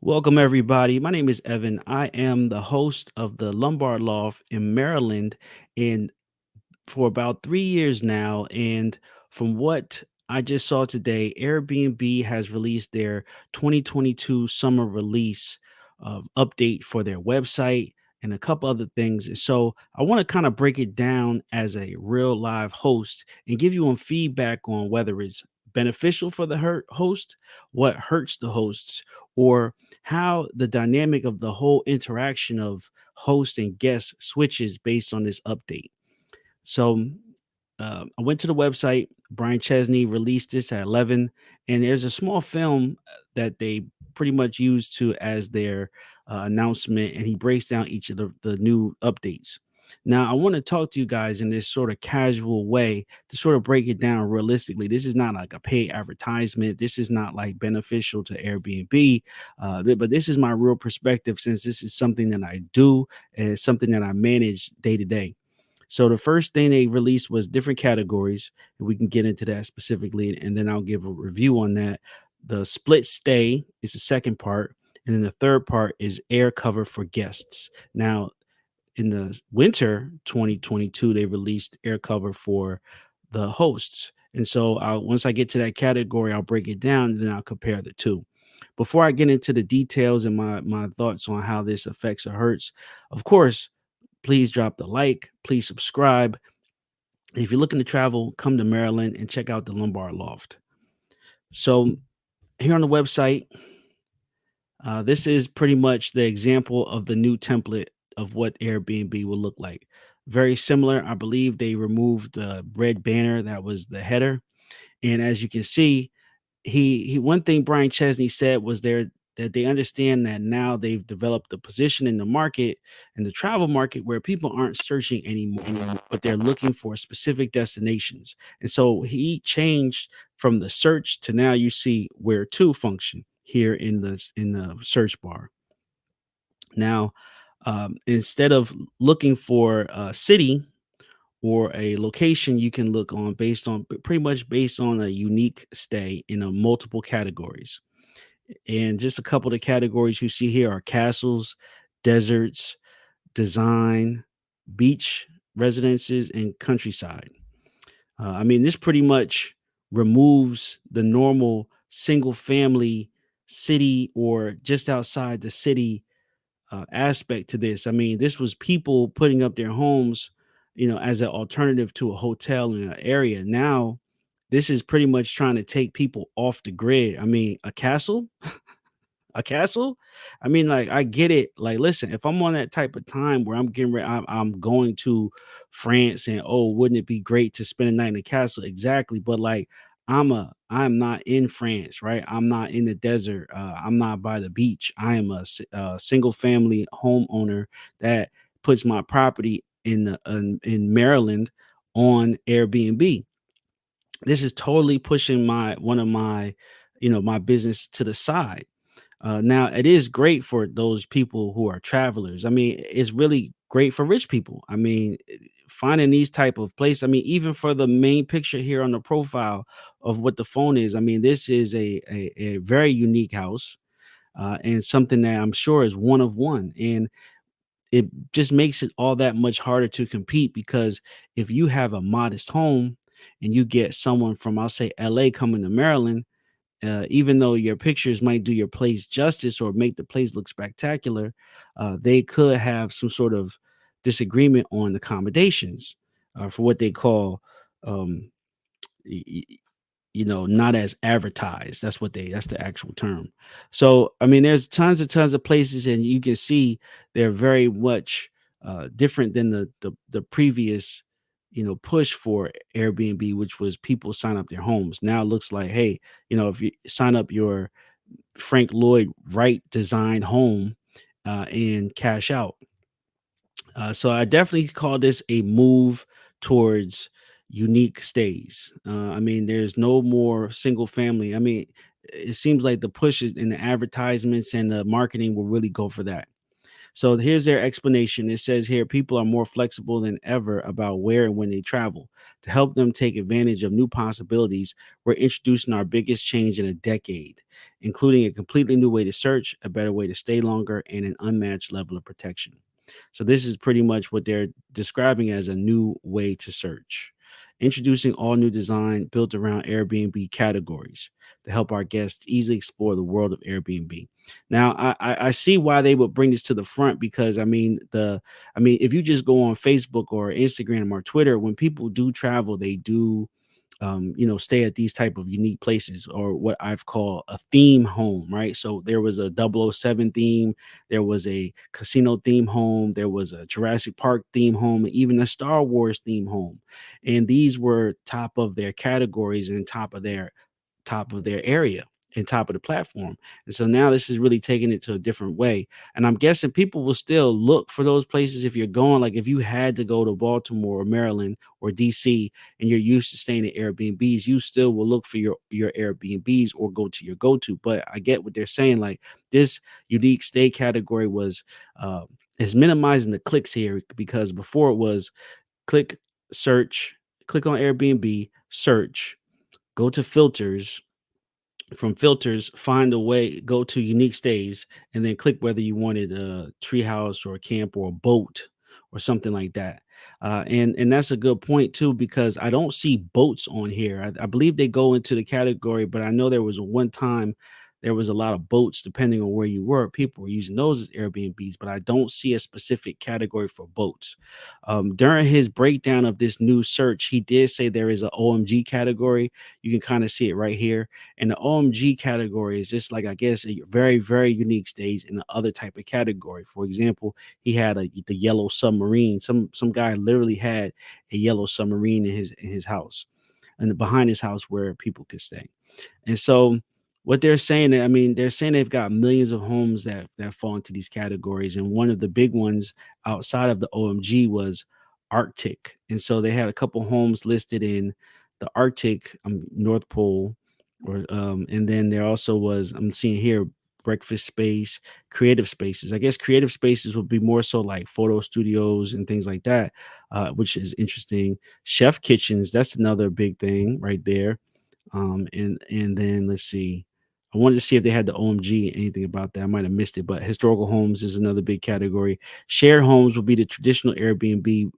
Welcome, everybody. My name is Evan. I am the host of the Lombard Loft in Maryland, and for about 3 years now. And from what I just saw today, Airbnb has released their 2022 summer release of update for their website and a couple other things. And so I want to kind of break it down as a real live host and give you feedback on whether it's beneficial for the host, what hurts the hosts, or how the dynamic of the whole interaction of host and guest switches based on this update. So I went to the website. Brian Chesney released this at 11, and there's a small film that they pretty much use to as their announcement, and he breaks down each of the new updates. Now, I want to talk to you guys in this sort of casual way to sort of break it down realistically. This is not like a paid advertisement. This is not like beneficial to Airbnb, but this is my real perspective since this is something that I do and it's something that I manage day to day. So the first thing they released was different categories, and we can get into that specifically, and then I'll give a review on that. The split stay is the second part, and then the third part is air cover for guests. Now, in the winter 2022, they released air cover for the hosts. And so once I get to that category, I'll break it down and then I'll compare the two. Before I get into the details and my thoughts on how this affects or hurts, of course, please drop the like, please subscribe. If you're looking to travel, come to Maryland and check out the Lombard Loft. So, here on the website, this is pretty much the example of the new template of what Airbnb will look like. Very similar. I believe they removed the red banner that was the header. And as you can see, he one thing Brian Chesney said was that they understand that now they've developed a position in the market, in the travel market, where people aren't searching anymore, but they're looking for specific destinations. And so he changed from the search to now you see where to function here in the search bar. Now, instead of looking for a city or a location, you can look on based on pretty much based on a unique stay in a multiple categories. And just a couple of the categories you see here are castles, deserts, design, beach residences, and countryside. I mean, this pretty much removes the normal single family city or just outside the city aspect to this. I mean, this was people putting up their homes, as an alternative to a hotel in an area. Now, this is pretty much trying to take people off the grid. I mean, a castle? I mean, like, I get it. Like, listen, if I'm on that type of time where I'm going to France and oh, wouldn't it be great to spend a night in a castle? Exactly. But like, I'm not in France, right? I'm not in the desert. I'm not by the beach. I am single family homeowner that puts my property in Maryland on Airbnb. This is totally pushing my business to the side. Now, it is great for those people who are travelers. I mean, it's really great for rich people. I mean, finding these type of place. I mean, even for the main picture here on the profile of what the phone is. I mean, this is a very unique house and something that I'm sure is one of one. And it just makes it all that much harder to compete because if you have a modest home and you get someone from, I'll say, LA coming to Maryland, even though your pictures might do your place justice or make the place look spectacular, they could have some sort of disagreement on accommodations for what they call, um, y- y- not as advertised. That's the actual term. So, I mean, there's tons of places, and you can see they're very much different than the previous push for Airbnb, which was people sign up their homes. Now it looks like, hey, if you sign up your Frank Lloyd Wright designed home and cash out. So I definitely call this a move towards unique stays. I mean, there's no more single family. I mean, it seems like the pushes in the advertisements and the marketing will really go for that. So here's their explanation. It says here people are more flexible than ever about where and when they travel. To help them take advantage of new possibilities, we're introducing our biggest change in a decade, including a completely new way to search, a better way to stay longer, and an unmatched level of protection. So this is pretty much what they're describing as a new way to search. Introducing all new design built around Airbnb categories to help our guests easily explore the world of Airbnb. Now, I see why they would bring this to the front because if you just go on Facebook or Instagram or Twitter, when people do travel, they do stay at these type of unique places or what I've called a theme home, right? So there was a 007 theme, there was a casino theme home, there was a Jurassic Park theme home, even a Star Wars theme home. And these were top of their categories and top of their area and top of the platform. And so now this is really taking it to a different way. And I'm guessing people will still look for those places if you're going, like if you had to go to Baltimore or Maryland or DC and you're used to staying at Airbnbs, you still will look for your Airbnbs or go to your go-to. But I get what they're saying. Like this unique stay category was is minimizing the clicks here because before it was click, search, click on Airbnb, search, go to filters, from filters, find a way, go to unique stays, and then click whether you wanted a treehouse or a camp or a boat or something like that. And that's a good point too because I don't see boats on here. I believe they go into the category, but I know there was one time there was a lot of boats depending on where you were. People were using those as Airbnbs, but I don't see a specific category for boats. During his breakdown of this new search, he did say there is an OMG category. You can kind of see it right here, and the OMG category is just like, I guess, a very, very unique stage in the other type of category. For example, he had the yellow submarine. Some guy literally had a yellow submarine in his house and behind his house where people could stay. And so what they're saying, I mean, they're saying they've got millions of homes that fall into these categories. And one of the big ones outside of the OMG was Arctic. And so they had a couple homes listed in the Arctic, North Pole, and then there also was, I'm seeing here, breakfast space, creative spaces. I guess creative spaces would be more so like photo studios and things like that, which is interesting. Chef kitchens, that's another big thing right there. And then let's see. I wanted to see if they had the OMG, anything about that. I might have missed it, but historical homes is another big category. Shared homes would be the traditional Airbnb,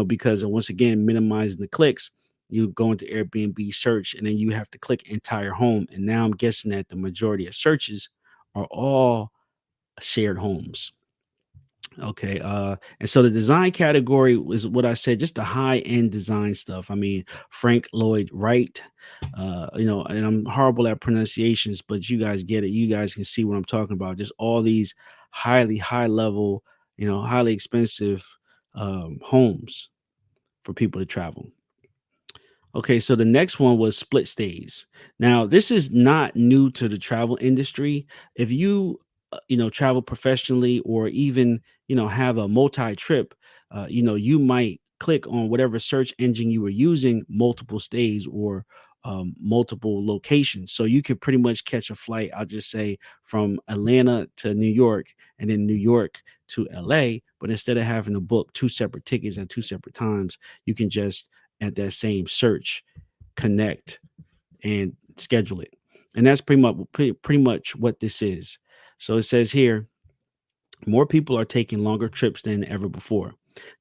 because once again, minimizing the clicks, you go into Airbnb search and then you have to click entire home. And now I'm guessing that the majority of searches are all shared homes. Okay. And so the design category was what I said, just the high end design stuff. I mean, Frank Lloyd Wright, and I'm horrible at pronunciations, but you guys get it. You guys can see what I'm talking about. Just all these highly high level, highly expensive homes for people to travel. Okay, so the next one was split stays. Now, this is not new to the travel industry. If you, travel professionally or even, have a multi-trip, you might click on whatever search engine you were using, multiple stays or multiple locations. So you could pretty much catch a flight, I'll just say from Atlanta to New York and then New York to LA. But instead of having to book two separate tickets at two separate times, you can just at that same search, connect and schedule it. And that's pretty much what this is. So it says here, more people are taking longer trips than ever before.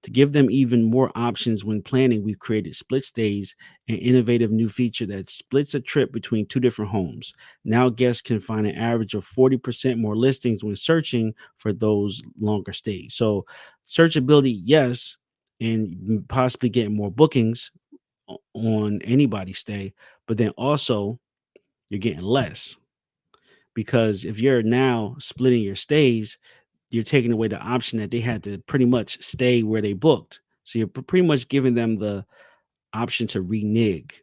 To give them even more options when planning, we've created split stays, an innovative new feature that splits a trip between two different homes. Now guests can find an average of 40% more listings when searching for those longer stays. So searchability, yes, and possibly getting more bookings on anybody's stay, but then also you're getting less because if you're now splitting your stays, you're taking away the option that they had to pretty much stay where they booked. So you're pretty much giving them the option to renege.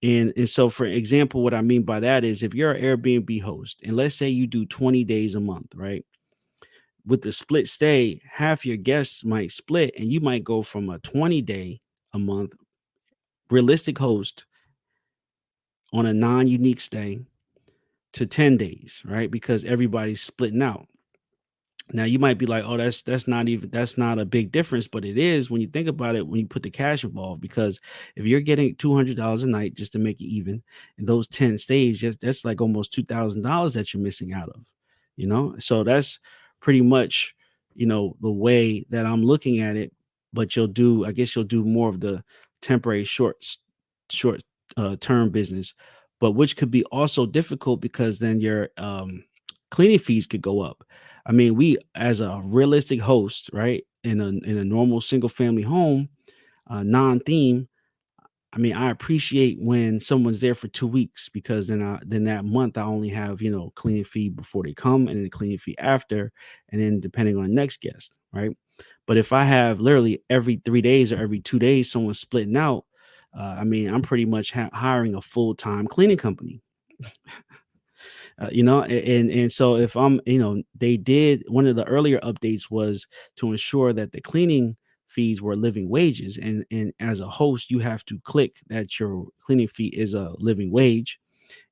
And so, for example, what I mean by that is if you're an Airbnb host and let's say you do 20 days a month, right? With the split stay, half your guests might split and you might go from a 20-day a month realistic host on a non-unique stay to 10 days, right? Because everybody's splitting out. Now you might be like, "Oh, that's not a big difference," but it is when you think about it when you put the cash involved because if you're getting $200 a night just to make it even, and those 10 stays, that's like almost $2,000 that you're missing out of, you know? So that's pretty much, the way that I'm looking at it, but I guess you'll do more of the temporary short term business, but which could be also difficult because then your cleaning fees could go up. I mean, we as a realistic host, right, in a normal single family home, non-theme. I mean, I appreciate when someone's there for 2 weeks because then that month I only have cleaning fee before they come and then cleaning fee after, and then depending on the next guest, right? But if I have literally every 3 days or every 2 days someone splitting out, I mean, I'm pretty much hiring a full time cleaning company. And so if I'm they did one of the earlier updates was to ensure that the cleaning fees were living wages, and as a host you have to click that your cleaning fee is a living wage,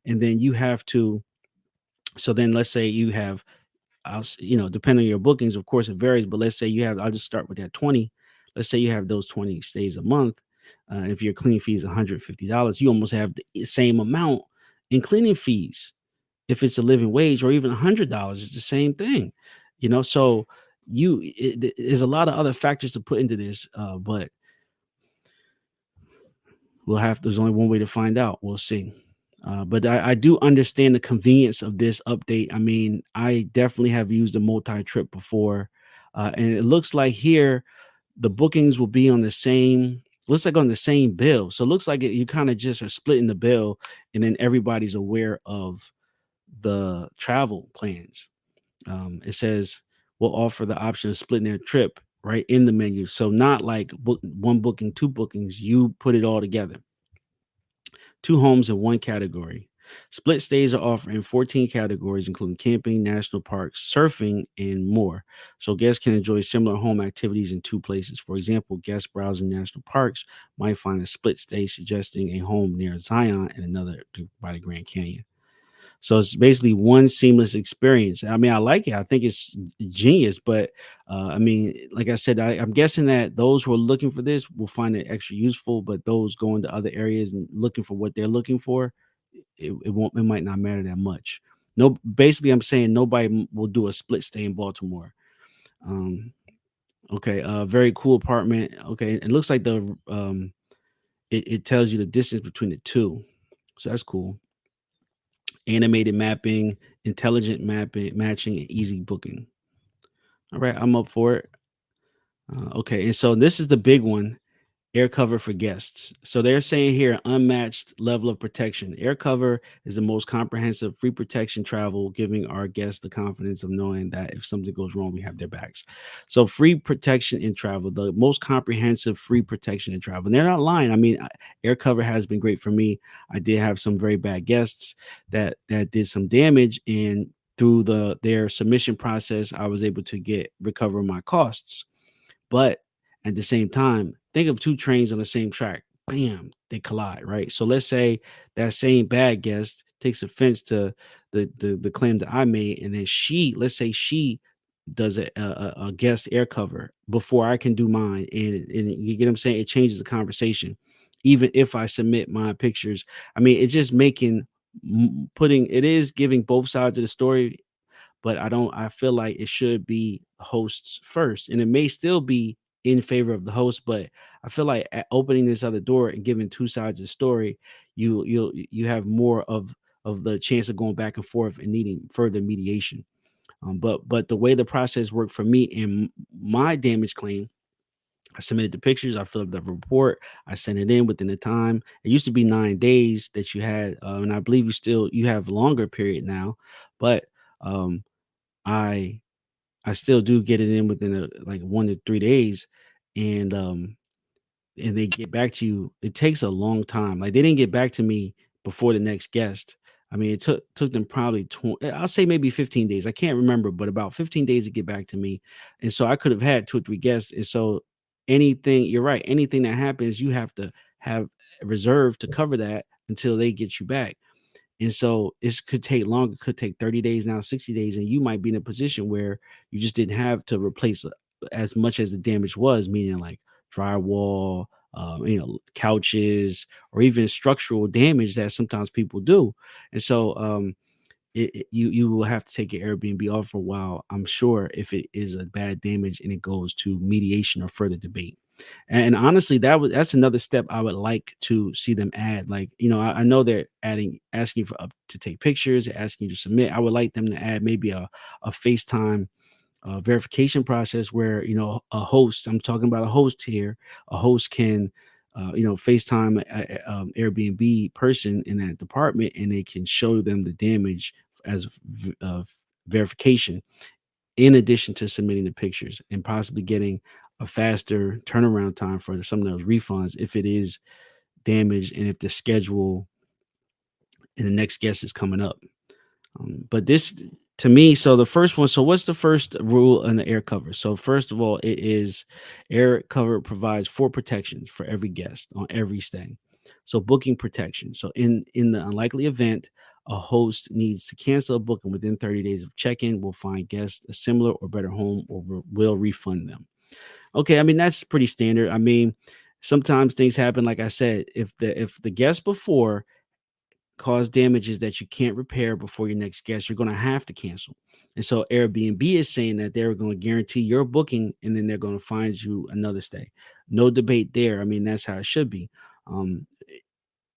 and then you have to so then let's say you have depending on your bookings, of course it varies, but let's say you have I'll just start with that 20. Let's say you have those 20 stays a month. If your cleaning fee is $150, you almost have the same amount in cleaning fees if it's a living wage, or even $100, it's the same thing, so there's a lot of other factors to put into this, but there's only one way to find out. We'll see. But I do understand the convenience of this update. I mean, I definitely have used a multi-trip before, and it looks like here the bookings will be on the same. Looks like on the same bill, so it looks like you kind of just are splitting the bill, and then everybody's aware of the travel plans. It says we'll offer the option of splitting their trip right in the menu. So not like one booking, two bookings. You put it all together. Two homes in one category. Split stays are offered in 14 categories, including camping, national parks, surfing, and more. So guests can enjoy similar home activities in two places. For example, guests browsing national parks might find a split stay suggesting a home near Zion and another by the Grand Canyon. So it's basically one seamless experience. I mean, I like it. I think it's genius. But I mean, like I said, I'm guessing that those who are looking for this will find it extra useful. But those going to other areas and looking for what they're looking for, it won't. It might not matter that much. No, basically, I'm saying nobody will do a split stay in Baltimore. Um, okay, very cool apartment. Okay, it looks like it tells you the distance between the two, so that's cool. Animated mapping, intelligent mapping, matching, and easy booking. All right, I'm up for it. Okay, and so this is the big one. AirCover for guests. So they're saying here unmatched level of protection. AirCover is the most comprehensive free protection travel, giving our guests the confidence of knowing that if something goes wrong, we have their backs. So free protection in travel, the most comprehensive free protection in travel. And they're not lying. I mean, AirCover has been great for me. I did have some very bad guests that did some damage, and through their submission process, I was able to recover my costs. But at the same time, think of two trains on the same track. Bam, they collide, right? So let's say that same bad guest takes offense to the claim that I made, and then let's say she does a guest air cover before I can do mine, and you get what I'm saying? It changes the conversation. Even if I submit my pictures, I mean, it's just putting it is giving both sides of the story, but I feel like it should be hosts first, and it may still be in favor of the host, but I feel like opening this other door and giving two sides of the story, you have more of the chance of going back and forth and needing further mediation. But the way the process worked for me in my damage claim, I submitted the pictures, I filled the report, I sent it in within the time. It used to be 9 days that you had, and I believe you have a longer period now, but um, I I still do get it in within like 1 to 3 days, and, and they get back to you. It takes a long time. Like, they didn't get back to me before the next guest. I mean, it took them probably I'll say maybe 15 days. I can't remember, but about 15 days to get back to me, and so I could have had 2 or 3 guests, and so you're right, anything that happens, you have to have a reserve to cover that until they get you back. And so it could take longer, could take 30 days, now 60 days, and you might be in a position where you just didn't have to replace as much as the damage was, meaning like drywall, couches, or even structural damage that sometimes people do. And so you will have to take your Airbnb off for a while, I'm sure, if it is a bad damage and it goes to mediation or further debate. And honestly, that's another step I would like to see them add. Like, I know they're asking for up to take pictures, asking you to submit. I would like them to add maybe a FaceTime verification process where a host, I'm talking about a host here, a host can FaceTime Airbnb person in that department, and they can show them the damage as verification, in addition to submitting the pictures and possibly getting a faster turnaround time for some of those refunds if it is damaged and if the schedule and the next guest is coming up. But this, to me, so the first one, so what's the first rule in the air cover? So first of all, it is air cover provides four protections for every guest on every stay. So booking protection. So in the unlikely event a host needs to cancel a booking within 30 days of check-in, will find guests a similar or better home or will refund them. Okay, I mean that's pretty standard. I mean, sometimes things happen. Like I said, if the guest before cause damages that you can't repair before your next guest, you're going to have to cancel. And so Airbnb is saying that they're going to guarantee your booking and then they're going to find you another stay. No debate there. I mean, that's how it should be. Um,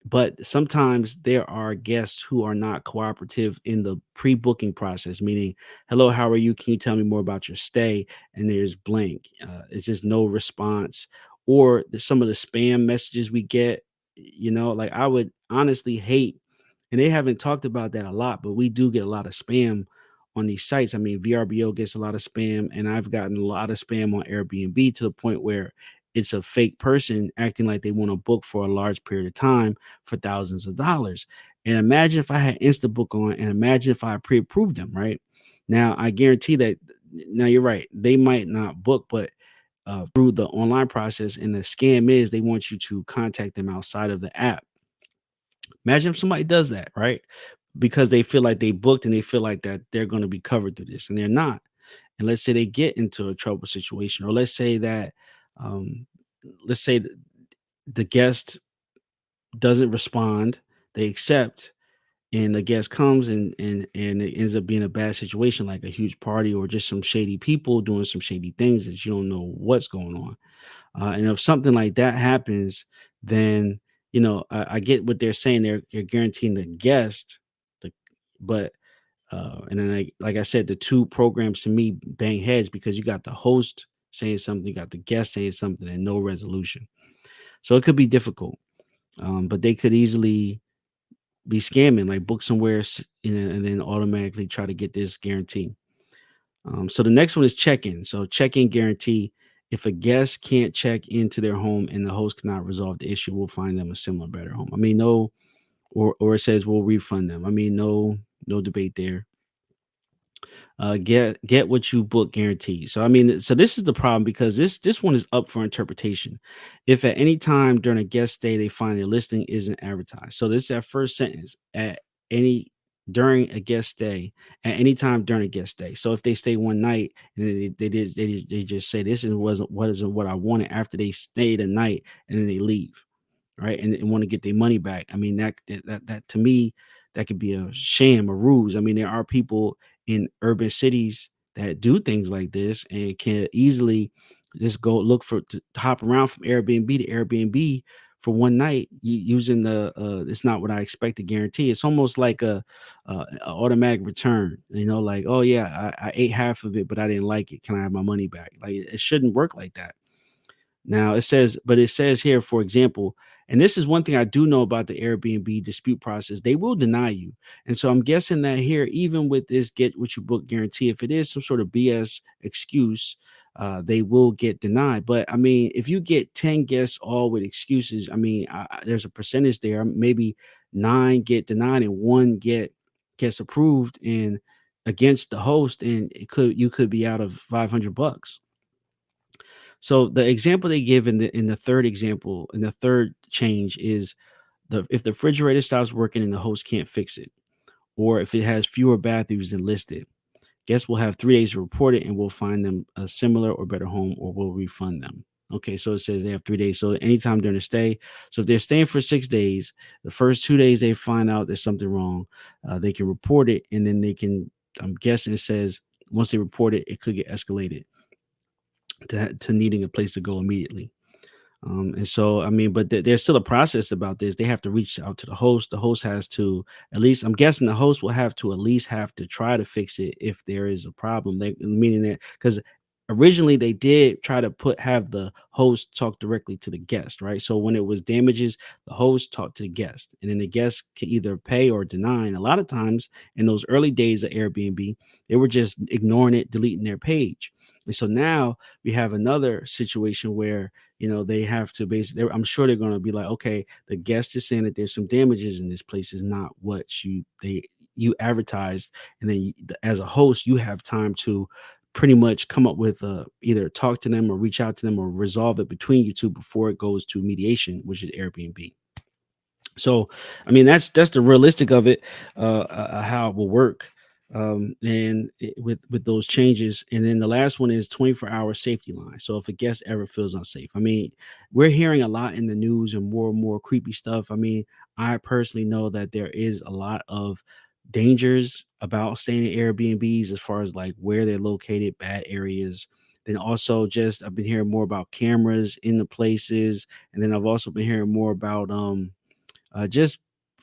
but sometimes there are guests who are not cooperative in the pre-booking process, meaning, hello, how are you? Can you tell me more about your stay? And there's blank. It's just no response. Or some of the spam messages we get, like I would honestly hate, and they haven't talked about that a lot, but we do get a lot of spam on these sites. I mean, VRBO gets a lot of spam, and I've gotten a lot of spam on Airbnb to the point where it's a fake person acting like they want to book for a large period of time for thousands of dollars. And imagine if I had Instabook on, and imagine if I pre-approved them, right? Now, I guarantee that, now you're right, they might not book, but through the online process, and the scam is they want you to contact them outside of the app. Imagine if somebody does that, right? Because they feel like they booked and they feel like that they're going to be covered through this, and they're not. And let's say they get into a trouble situation, or let's say that, um, let's say the guest doesn't respond, they accept, and the guest comes and it ends up being a bad situation, like a huge party or just some shady people doing some shady things that you don't know what's going on. And if something like that happens, then I get what they're saying. They're guaranteeing the guest, the but and then like I said, the two programs to me bang heads because you got the host saying something, you got the guest saying something, and no resolution. So it could be difficult, but they could easily be scamming, like book somewhere, and then automatically try to get this guarantee. So the next one is check-in. So check-in guarantee. If a guest can't check into their home and the host cannot resolve the issue, we'll find them a similar better home. I mean, no, or it says we'll refund them. I mean, no debate there. Get what you book guaranteed. So I mean, so this is the problem because this one is up for interpretation. If at any time during a guest stay they find their listing isn't advertised, so this is that first sentence, at any during a guest stay, at any time during a guest stay. So if they stay one night and then they just say this isn't what I wanted after they stayed a night, and then they leave, right? And want to get their money back. I mean, that to me, that could be a sham, a ruse. I mean, there are people in urban cities that do things like this and can easily just go look to hop around from Airbnb to Airbnb for one night using the it's not what I expect to guarantee. It's almost like a automatic return, like, oh yeah, I ate half of it, but I didn't like it. Can I have my money back? Like, it shouldn't work like that. Now it says here, for example, and this is one thing I do know about the Airbnb dispute process, they will deny you. And so I'm guessing that here, even with this get what you book guarantee, if it is some sort of BS excuse, they will get denied. But I mean, if you get 10 guests all with excuses, I mean, there's a percentage there. Maybe nine get denied and one gets approved and against the host, and you could be out of $500. So the example they give in the third example, in the third change, is if the refrigerator stops working and the host can't fix it, or if it has fewer bathrooms than listed, guests will have 3 days to report it, and we'll find them a similar or better home, or we'll refund them. Okay, so it says they have 3 days. So anytime during the stay. So if they're staying for 6 days, the first 2 days they find out there's something wrong, they can report it, and then they can. I'm guessing it says once they report it, it could get escalated to needing a place to go immediately. And so, I mean, but there's still a process about this. They have to reach out to the host. The host has to, at least, I'm guessing the host will have to at least have to try to fix it if there is a problem. They meaning that because originally they did try to have the host talk directly to the guest, right? So when it was damages, the host talked to the guest, and then the guest can either pay or deny. And a lot of times in those early days of Airbnb, they were just ignoring it, deleting their page. And so now we have another situation where they have to basically, I'm sure they're going to be like, okay, the guest is saying that there's some damages in this place is not what you advertised. And then as a host, you have time to pretty much come up with either talk to them or reach out to them or resolve it between you two before it goes to mediation, which is Airbnb. So, I mean, that's the realistic of it, how it will work, and with those changes. And then the last one is 24-hour safety line. So if a guest ever feels unsafe, I mean, we're hearing a lot in the news and more creepy stuff. I mean, I personally know that there is a lot of dangers about staying in Airbnbs as far as like where they're located, bad areas. Then also just I've been hearing more about cameras in the places, and then I've also been hearing more about just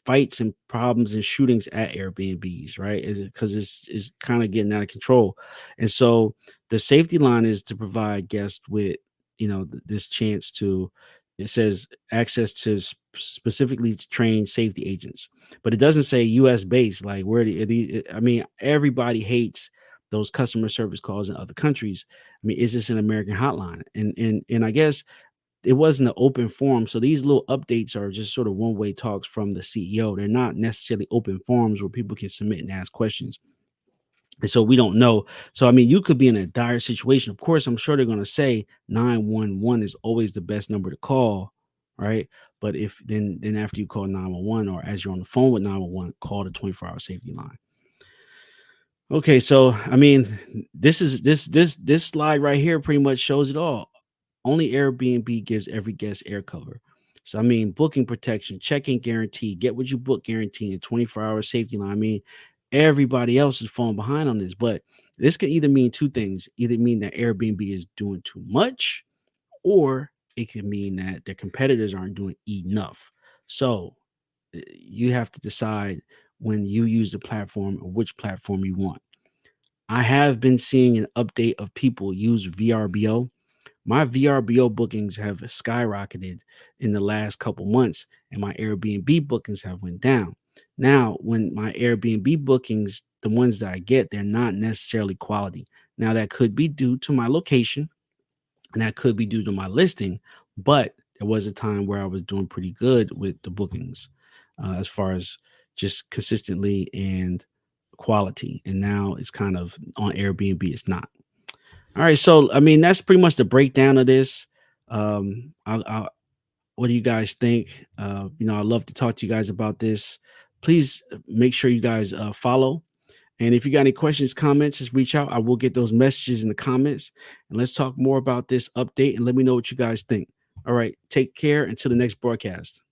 fights and problems and shootings at Airbnbs, right? Is it because it's kind of getting out of control? And so the safety line is to provide guests with, this chance to. It says access to specifically trained safety agents, but it doesn't say U.S. based. Like where I mean, everybody hates those customer service calls in other countries. I mean, is this an American hotline? And I guess it wasn't an open forum. So these little updates are just sort of one-way talks from the CEO. They're not necessarily open forums where people can submit and ask questions. And so we don't know. So I mean, you could be in a dire situation. Of course, I'm sure they're going to say 911 is always the best number to call, right? But if then after you call 911 or as you're on the phone with 911, call the 24-hour safety line. Okay, so I mean, this slide right here pretty much shows it all. Only Airbnb gives every guest air cover. So I mean, booking protection, check-in guarantee, get what you book guarantee, and 24-hour safety line. I mean, everybody else is falling behind on this, but this could either mean two things: either mean that Airbnb is doing too much, or it could mean that their competitors aren't doing enough. So you have to decide when you use the platform or which platform you want. I have been seeing an update of people use VRBO. My VRBO bookings have skyrocketed in the last couple months, and my Airbnb bookings have went down. Now, when my Airbnb bookings, the ones that I get, they're not necessarily quality. Now, that could be due to my location, and that could be due to my listing, but there was a time where I was doing pretty good with the bookings, as far as just consistently and quality. And now it's kind of on Airbnb, it's not. All right, so I mean that's pretty much the breakdown of this. What do you guys think? I'd love to talk to you guys about this. Please make sure you guys follow. And if you got any questions, comments, just reach out. I will get those messages in the comments. And let's talk more about this update and let me know what you guys think. All right, take care until the next broadcast.